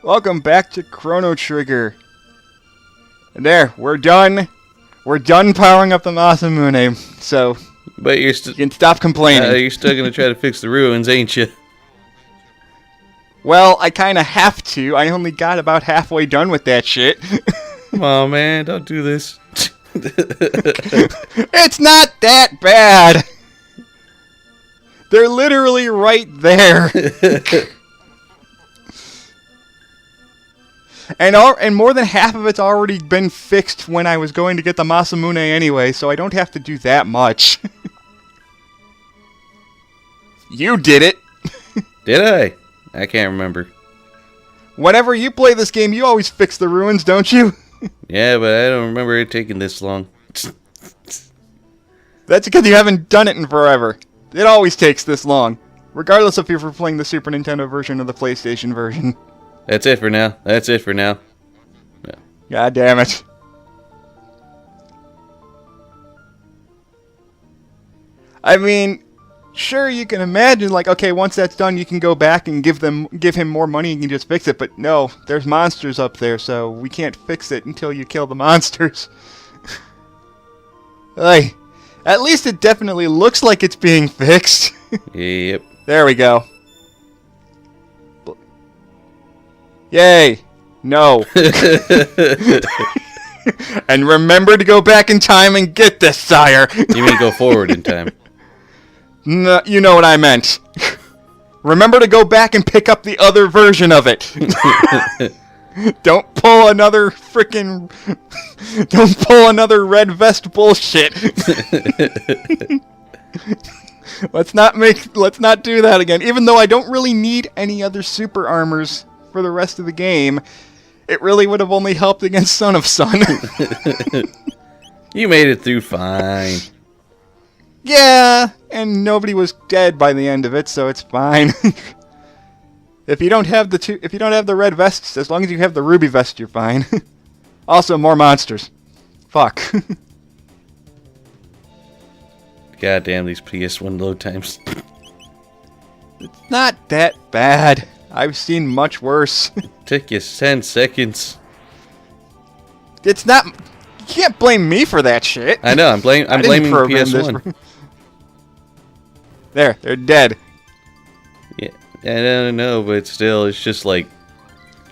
Welcome back to Chrono Trigger. And there, we're done. We're done powering up the Masamune, so But you can stop complaining. you're still gonna try to fix the ruins, ain't you? Well, I kind of have to. I only got about halfway done with that shit. Come on, man, don't do this. It's not that bad. They're literally right there. And more than half of it's already been fixed when I was going to get the Masamune anyway, so I don't have to do that much. You did it. Did I? I can't remember. Whenever you play this game, you always fix the ruins, don't you? Yeah, but I don't remember it taking this long. That's because you haven't done it in forever. It always takes this long, regardless if you're playing the Super Nintendo version or the PlayStation version. That's it for now. That's it for now. Yeah. God damn it. I mean, sure, you can imagine, like, okay, once that's done, you can go back and give him more money and you can just fix it, but no, there's monsters up there, so we can't fix it until you kill the monsters. Hey, at least it definitely looks like it's being fixed. Yep. There we go. Yay! No. And remember to go back in time and get this, sire! You mean go forward in time? No, you know what I meant. Remember to go back and pick up the other version of it. Don't pull another frickin'... Don't pull another red vest bullshit. Let's not do that again. Even though I don't really need any other super armors for the rest of the game, it really would have only helped against Son of Sun. You made it through fine. Yeah, and nobody was dead by the end of it, so it's fine. If you don't have the red vests, as long as you have the ruby vest, you're fine. Also, more monsters. Fuck. God damn these PS1 load times. It's not that bad. I've seen much worse. Took you 10 seconds. It's not... You can't blame me for that shit. I know, I'm blaming the PS1. There, they're dead. Yeah, I don't know, but still, it's just like...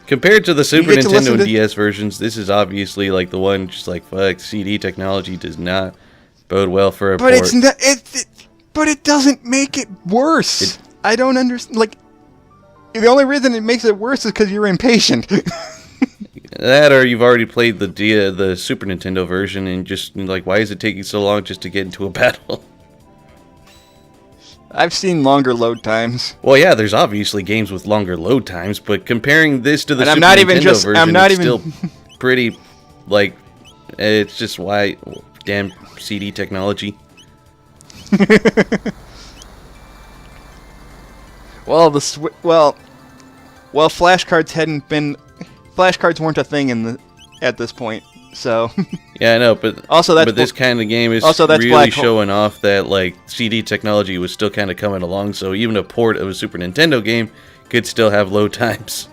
Compared to the Super Nintendo and DS versions, this is obviously like the one just like, fuck, CD technology does not bode well for a port. It's not... But it doesn't make it worse. I don't understand... Like... The only reason it makes it worse is because you're impatient. That, or you've already played the Super Nintendo version and just like, why is it taking so long just to get into a battle? I've seen longer load times. Well, yeah, there's obviously games with longer load times, but comparing this to the Super Nintendo version, it's still pretty, like, it's just why, damn CD technology. Well, flashcards weren't a thing at this point, so. Yeah, I know, but this kind of game is really showing off that like CD technology was still kind of coming along. So even a port of a Super Nintendo game could still have load times.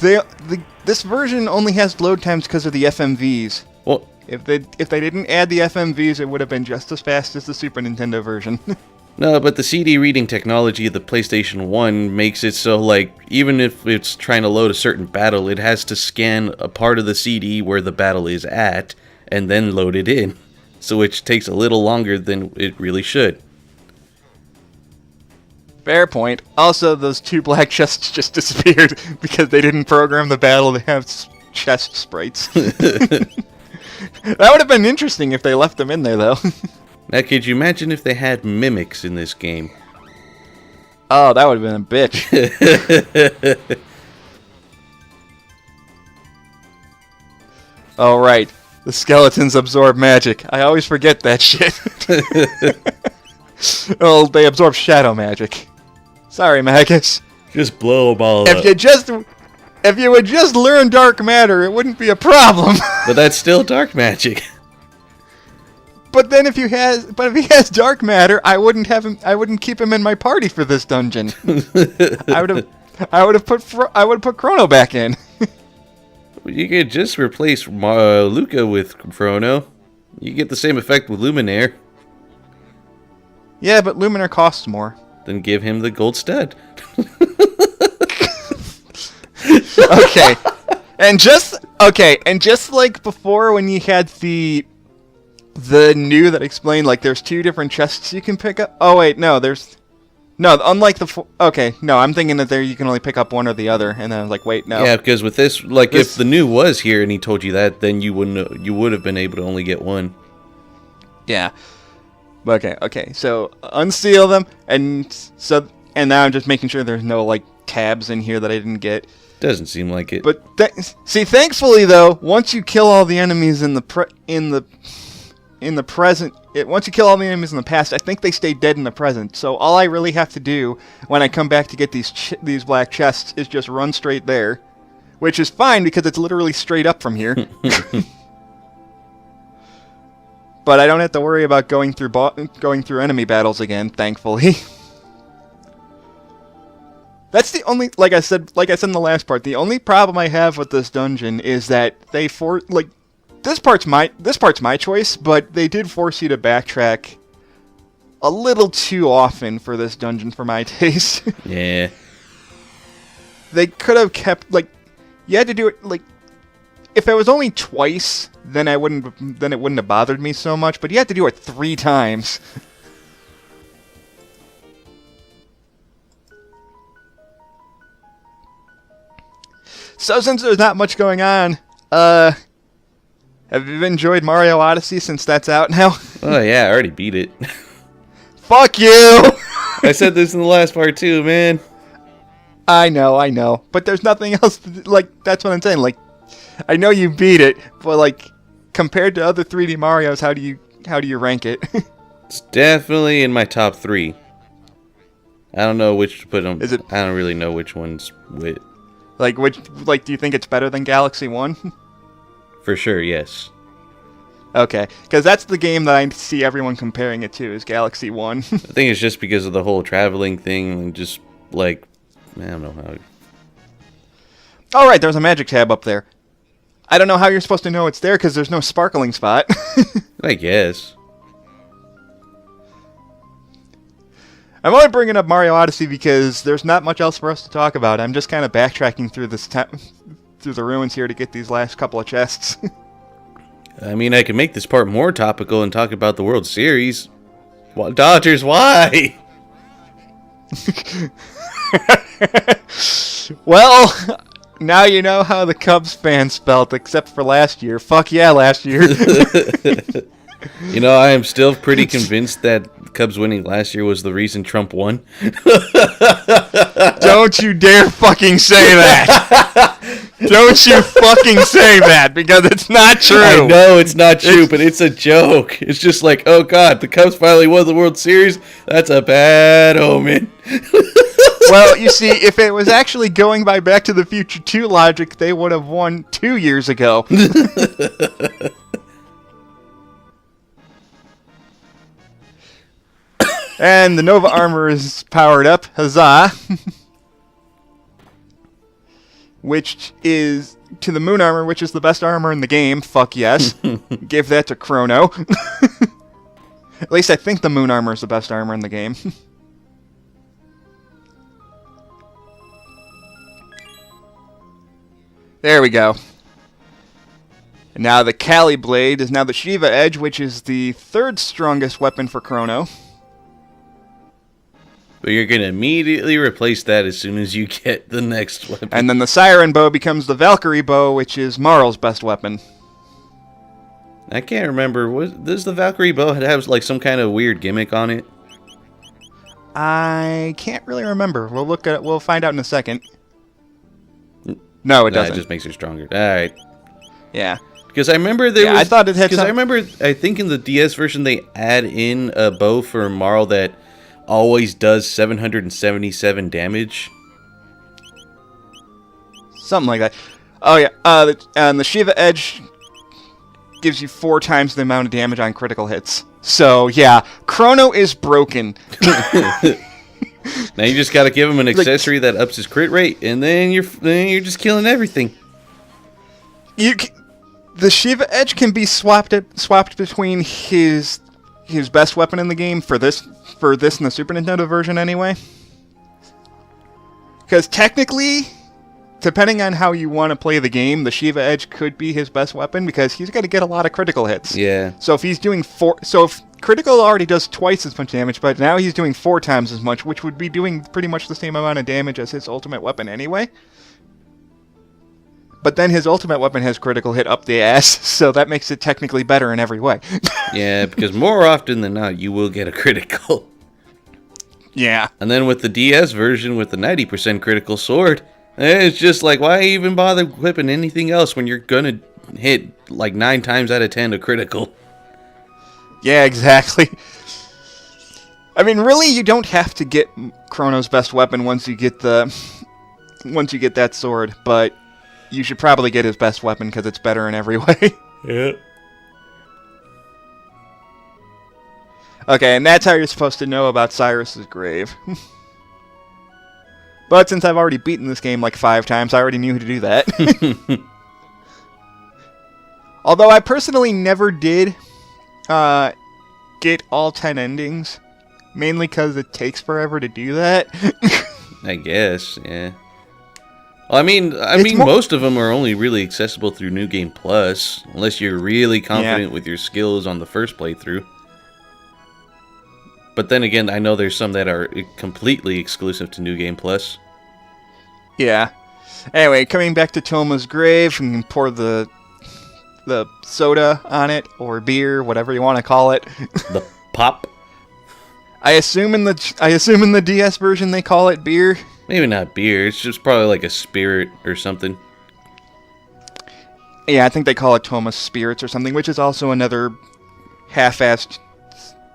This version only has load times because of the FMVs. Well, if they didn't add the FMVs, it would have been just as fast as the Super Nintendo version. No, but the CD reading technology of the PlayStation 1 makes it so, like, even if it's trying to load a certain battle, it has to scan a part of the CD where the battle is at, and then load it in. So it takes a little longer than it really should. Fair point. Also, those two black chests just disappeared because they didn't program the battle to have chest sprites. That would have been interesting if they left them in there, though. Now, could you imagine if they had mimics in this game? Oh, that would have been a bitch. Oh, right. The skeletons absorb magic. I always forget that shit. Well, they absorb shadow magic. Sorry, Magus. Just blow them all up. If you would just learn dark matter, it wouldn't be a problem. But that's still dark magic. But then if he has dark matter, I wouldn't keep him in my party for this dungeon. I I would have put Chrono back in. You could just replace Luca with Chrono. You get the same effect with Luminaire. Yeah, but Luminaire costs more. Then give him the gold stud. Okay. And just like before when you had the new that explained like there's 2 different chests you can pick up. Oh wait, no, unlike I'm thinking that there you can only pick up one or the other, and then I was like, wait, no. Yeah, because with this, like, if the new was here and he told you that, then you would have been able to only get one. Yeah. Okay. So unseal them, and now I'm just making sure there's no like tabs in here that I didn't get. Doesn't seem like it. But thankfully though, once you kill all the enemies in the present, once you kill all the enemies in the past, I think they stay dead in the present. So all I really have to do when I come back to get these black chests is just run straight there, which is fine because it's literally straight up from here. But I don't have to worry about going through enemy battles again, thankfully. That's the only, like I said in the last part, the only problem I have with this dungeon is that this part's my choice, but they did force you to backtrack a little too often for this dungeon for my taste. Yeah. They could have kept you had to do it if it was only twice, then it wouldn't have bothered me so much, but you had to do it 3 times. So since there's not much going on, have you enjoyed Mario Odyssey since that's out now? Oh yeah, I already beat it. Fuck you! I said this in the last part too, man. I know. But there's nothing else that's what I'm saying. I know you beat it, but compared to other 3D Marios, how do you rank it? It's definitely in my top 3. I don't know which to put them. Is it? I don't really know which one's which. Do you think it's better than Galaxy 1? For sure, yes. Okay, because that's the game that I see everyone comparing it to, is Galaxy 1. I think it's just because of the whole traveling thing and just, I don't know how... Alright, there's a magic tab up there. I don't know how you're supposed to know it's there because there's no sparkling spot. I guess. I'm only bringing up Mario Odyssey because there's not much else for us to talk about. I'm just kind of backtracking through through the ruins here to get these last couple of chests. I mean, I can make this part more topical and talk about the World Series. Dodgers, why? Well, now you know how the Cubs fans felt, except for last year. Fuck yeah, last year. You know, I am still pretty convinced that Cubs winning last year was the reason Trump won. Don't you dare fucking say that. Don't you fucking say that, because it's not true. I know it's not true, but it's a joke. It's just oh god, the Cubs finally won the World Series. That's a bad omen. Well, you see, if it was actually going by Back to the Future 2 logic, they would have won 2 years ago. And the Nova armor is powered up. Huzzah! Which is to the Moon armor, which is the best armor in the game. Fuck yes. Give that to Chrono. At least I think the Moon armor is the best armor in the game. There we go. And now the Kali Blade is now the Shiva Edge, which is the 3rd strongest weapon for Chrono. But you're going to immediately replace that as soon as you get the next weapon. And then the Siren Bow becomes the Valkyrie Bow, which is Marl's best weapon. I can't remember. Does the Valkyrie Bow have some kind of weird gimmick on it? I can't really remember. We'll find out in a second. No, it doesn't. It just makes her stronger. All right. Yeah. Because I remember I thought it had. Because I think in the DS version they add in a bow for Marl that always does 777 damage. Something like that. Oh yeah. And the Shiva Edge gives you 4 times the amount of damage on critical hits. So yeah, Chrono is broken. Now you just gotta give him an accessory that ups his crit rate, and then you're just killing everything. The Shiva Edge can be swapped between his best weapon in the game for this and the Super Nintendo version anyway. Because technically, depending on how you want to play the game, the Shiva Edge could be his best weapon because he's got to get a lot of critical hits. Yeah. So if he's doing if critical already does twice as much damage, but now he's doing 4 times as much, which would be doing pretty much the same amount of damage as his ultimate weapon anyway. But then his ultimate weapon has critical hit up the ass, so that makes it technically better in every way. Yeah, because more often than not, you will get a critical. Yeah. And then with the DS version with the 90% critical sword, it's just like, why even bother equipping anything else when you're gonna hit like 9 times out of 10 a critical? Yeah, exactly. I mean, really, you don't have to get Chrono's best weapon once you get that sword, but you should probably get his best weapon because it's better in every way. Yeah. Okay, and that's how you're supposed to know about Cyrus's grave. But since I've already beaten this game like 5 times, I already knew how to do that. Although I personally never did get all 10 endings, mainly because it takes forever to do that. I guess, yeah. Well, I mean, most of them are only really accessible through New Game Plus, unless you're really confident with your skills on the first playthrough. But then again, I know there's some that are completely exclusive to New Game Plus. Yeah. Anyway, coming back to Toma's grave, you can pour the soda on it, or beer, whatever you want to call it. The pop? I assume in the DS version they call it beer. Maybe not beer, it's just probably like a spirit or something. Yeah, I think they call it Toma's Spirits or something, which is also another half-assed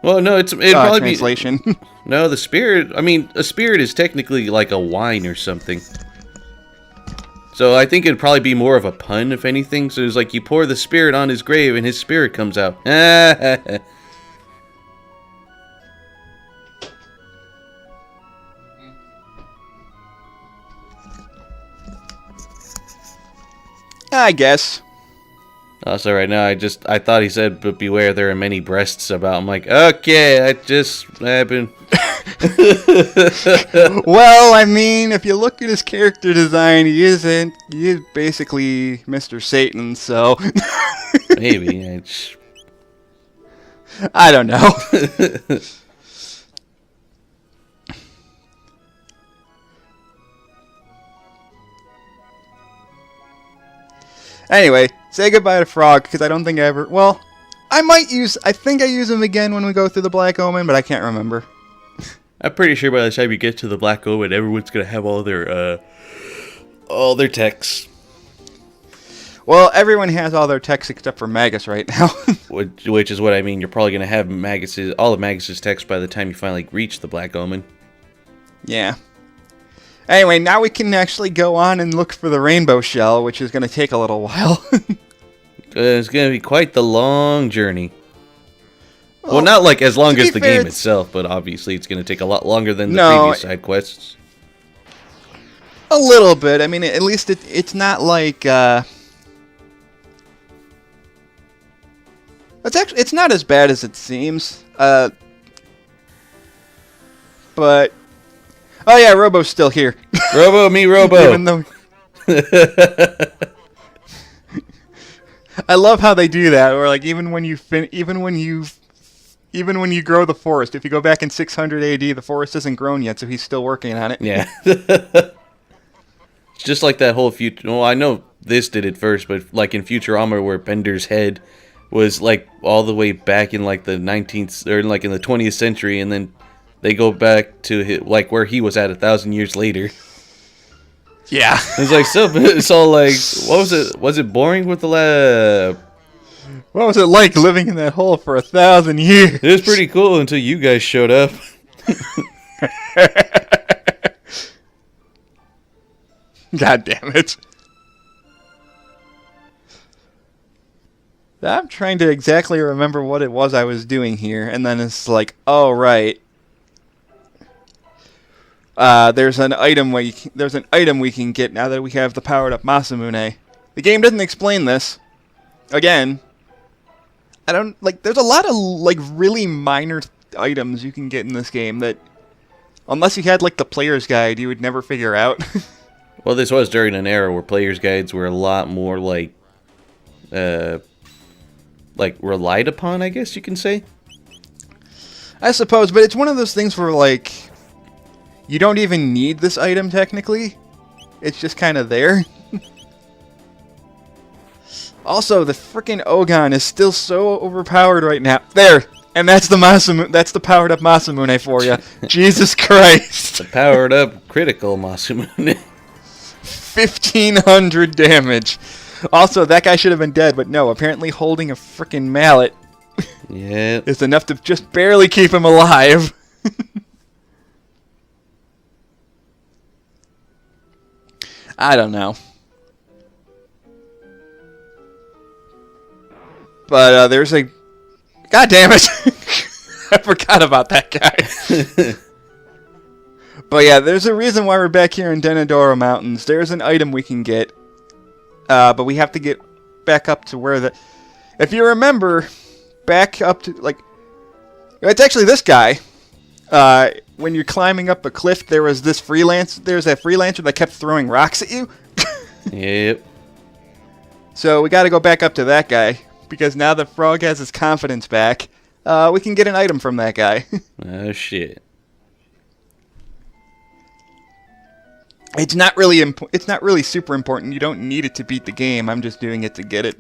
well, no, it'd probably translation. No, the spirit, I mean, a spirit is technically like a wine or something. So I think it'd probably be more of a pun, if anything. So it's like you pour the spirit on his grave and his spirit comes out. I guess. Also, right now, I thought he said, but beware, there are many breasts about. I'm like, okay, that just happened. Well, I mean, if you look at his character design, he is basically Mr. Satan, so... Maybe. I don't know. Anyway, say goodbye to Frog, because I don't think I ever... Well, I think I use him again when we go through the Black Omen, but I can't remember. I'm pretty sure by the time you get to the Black Omen, everyone's going to have all their techs. Well, everyone has all their techs except for Magus right now. Which is what I mean. You're probably going to have all of Magus's techs by the time you finally reach the Black Omen. Yeah. Anyway, now we can actually go on and look for the Rainbow Shell, which is going to take a little while. It's going to be quite the long journey. Well, not like as long as the game itself, but obviously it's going to take a lot longer than the previous side quests. A little bit. I mean, at least it's not like... It's not as bad as it seems. But... Oh yeah, Robo's still here. Robo, me Robo. Even though... I love how they do that. Or like even when you grow the forest, if you go back in 600 AD, the forest isn't grown yet, so he's still working on it. Yeah. It's just like that whole future. Well, I know this did it first, but like in Futurama, where Bender's head was like all the way back in like the 19th or like in the 20th century, and then they go back to like where he was at 1,000 years later. Yeah. It's like it's all like, what was it? Was it boring with the lab? What was it like living in that hole for 1,000 years? It was pretty cool until you guys showed up. God damn it. I'm trying to exactly remember what it was I was doing here, and then it's like, oh, right. there's an item we can get now that we have the powered up Masamune. The game doesn't explain this. Again, I don't like. There's a lot of like really minor items you can get in this game that, unless you had like the player's guide, you would never figure out. Well, this was during an era where player's guides were a lot more like relied upon, I guess you can say. I suppose, but it's one of those things where like you don't even need this item technically. It's just kind of there. Also, the frickin' Ogon is still so overpowered right now. There! And that's the that's the powered up Masamune for you. Jesus Christ! The powered up critical Masamune. 1,500 damage. Also, that guy should have been dead, but no, apparently holding a frickin' mallet is enough to just barely keep him alive. I don't know. But there's a... God damn it! I forgot about that guy. But yeah, there's a reason why we're back here in Denadoro Mountains. There's an item we can get. But we have to get back up to where the... If you remember, back up to, like... It's actually this guy. When you're climbing up a cliff, there's that freelancer that kept throwing rocks at you. Yep. So we gotta go back up to that guy. Because now that Frog has his confidence back, we can get an item from that guy. Oh, shit. It's not really super important. You don't need it to beat the game. I'm just doing it to get it.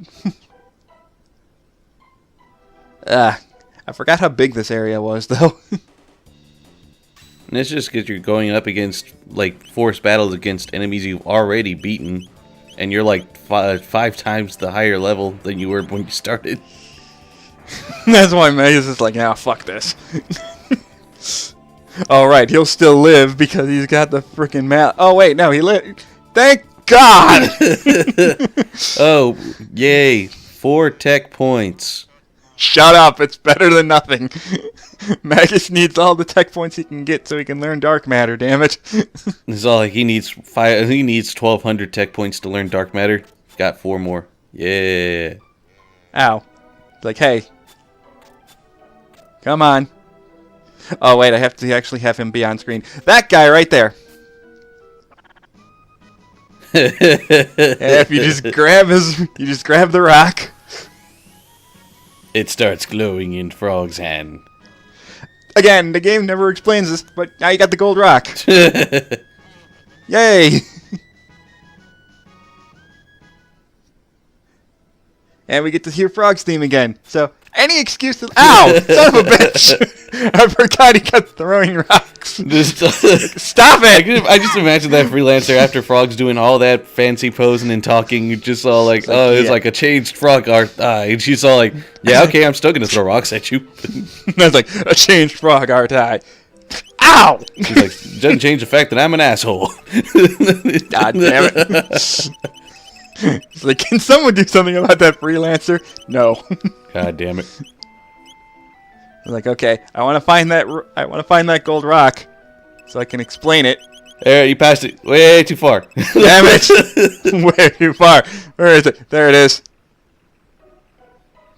I forgot how big this area was, though. And it's just because you're going up against, like, forced battles against enemies you've already beaten. And you're like five times the higher level than you were when you started. That's why Magus is like, nah, fuck this. Alright, he'll still live because he's got the freaking map. Oh, wait, no, he lived. Thank God! Oh, yay. 4 tech points. Shut up, it's better than nothing. Magus needs all the tech points he can get so he can learn dark matter, damn it. It's all like he needs 1,200 tech points to learn dark matter. Got 4 more. Yeah. Ow. Like, hey. Come on. Oh, wait, I have to actually have him be on screen. That guy right there. If you just grab the rock. It starts glowing in Frog's hand. Again, the game never explains this, but now you got the gold rock. Yay! And we get to hear Frog's theme again. So, any excuse to... Ow! Son of a bitch! I forgot he kept throwing rocks. Stop it! I just imagine that freelancer after Frog's doing all that fancy posing and talking, just all like, oh, it's like a changed Frog art. And she's all like, yeah, okay, I'm still going to throw rocks at you. That's like, a changed Frog art. Ow! She's like, doesn't change the fact that I'm an asshole. God damn it. It's like, can someone do something about that freelancer? No. God damn it. Like, okay, I want to find that gold rock so I can explain it. There, you passed it way too far. Damn it. Way too far. Where is it? There it is.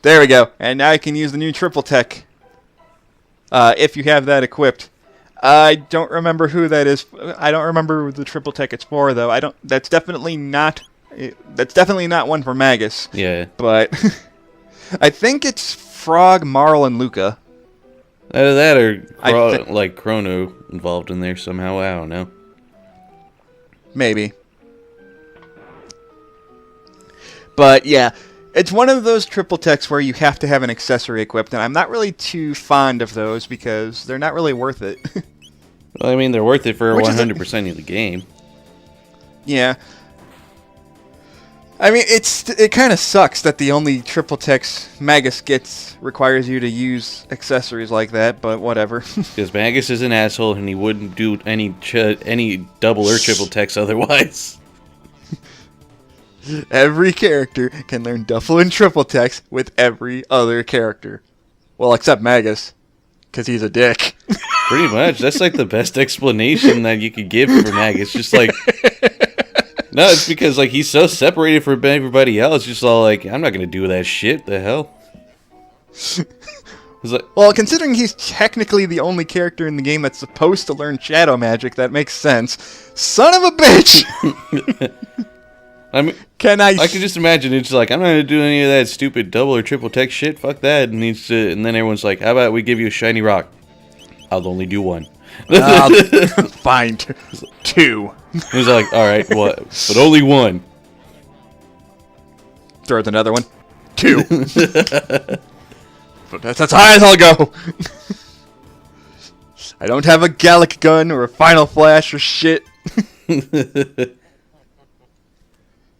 There we go. And now you can use the new triple tech. If you have that equipped. I don't remember who that is. I don't remember the triple tech it's for, though. That's definitely not one for Magus. Yeah. But I think it's Frog, Marl, and Luca. Either that or like Chrono involved in there somehow. I don't know. Maybe. But yeah, it's one of those triple techs where you have to have an accessory equipped, and I'm not really too fond of those because they're not really worth it. Well, I mean, they're worth it for 100% of the game. Yeah. I mean, it kind of sucks that the only triple text Magus gets requires you to use accessories like that, but whatever. Because Magus is an asshole and he wouldn't do any double or triple text otherwise. Every character can learn double and triple text with every other character. Well, except Magus. Because he's a dick. Pretty much. That's like the best explanation that you could give for Mag. It's just like, no, it's because like he's so separated from everybody else. Just all like, I'm not gonna do that shit. The hell. It's like, Well, considering he's technically the only character in the game that's supposed to learn shadow magic, that makes sense. Son of a bitch! I mean, I could just imagine it's like, I'm not gonna do any of that stupid double or triple tech shit. Fuck that. And and then everyone's like, how about we give you a shiny rock? I'll only do one. Fine. 2. He's like, all right, what? But only one. Throws another one. 2. But that's as high as I'll go. I don't have a Gallic gun or a Final Flash or shit. I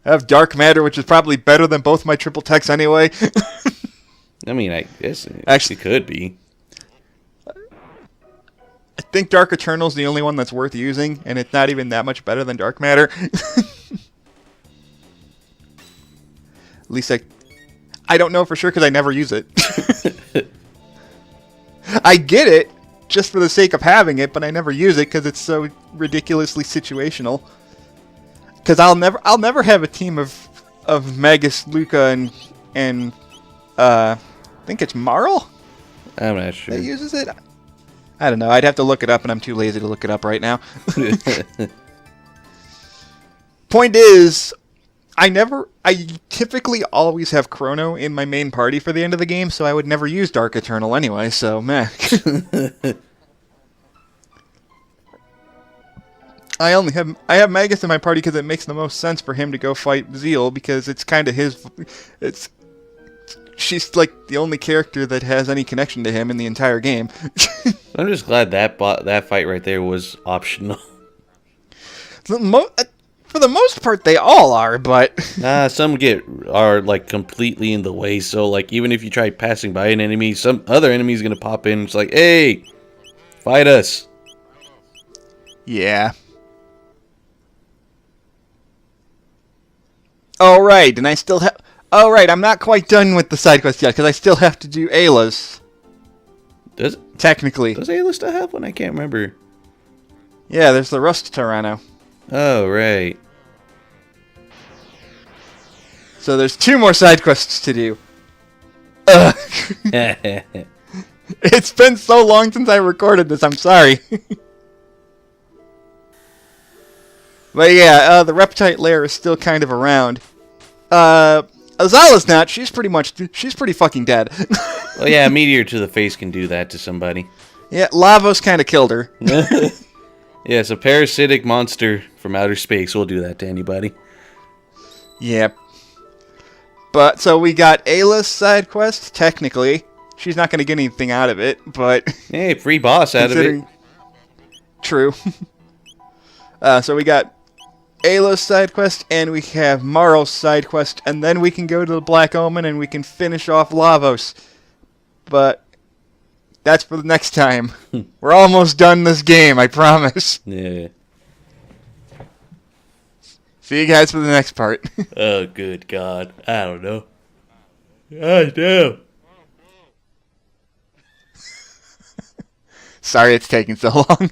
have Dark Matter, which is probably better than both my triple techs anyway. I mean, I guess it Actually, could be. I think Dark Eternal's the only one that's worth using, and it's not even that much better than Dark Matter. At least I don't know for sure because I never use it. I get it just for the sake of having it, but I never use it because it's so ridiculously situational. Because I'll never have a team of Magus, Luca, and I think it's Marl I'm not sure. that uses it. I don't know. I'd have to look it up, and I'm too lazy to look it up right now. Point is, I typically always have Chrono in my main party for the end of the game, so I would never use Dark Eternal anyway, so meh. I have Magus in my party because it makes the most sense for him to go fight Zeal, because it's kind of she's like the only character that has any connection to him in the entire game. I'm just glad that fight right there was optional. For the most part, they all are, but Some are like completely in the way. So like even if you try passing by an enemy, some other enemy is gonna pop in. It's like, hey, fight us. yeah. All right, and I still have. Oh right, I'm not quite done with the side quest yet because I still have to do Ayla's. Does Technically, Ayla still have one? I can't remember. yeah. There's the Rust Tyranno. Oh right. So there's 2 more side quests to do. It's been so long since I recorded this, I'm sorry. But yeah, the Reptite Lair is still kind of around. Azala's not, she's pretty fucking dead. Well, yeah, a meteor to the face can do that to somebody. Yeah, Lavos kind of killed her. Yes, a parasitic monster from outer space will do that to anybody. Yep. But, so we got Ayla's side quest, technically. She's not going to get anything out of it, but... Hey, free boss out of it. True. So we got Ayla's side quest, and we have Marl's side quest, and then we can go to the Black Omen, and we can finish off Lavos. But that's for the next time. We're almost done this game, I promise. Yeah. See you guys for the next part. Oh, good God. I don't know. I do. Sorry it's taking so long.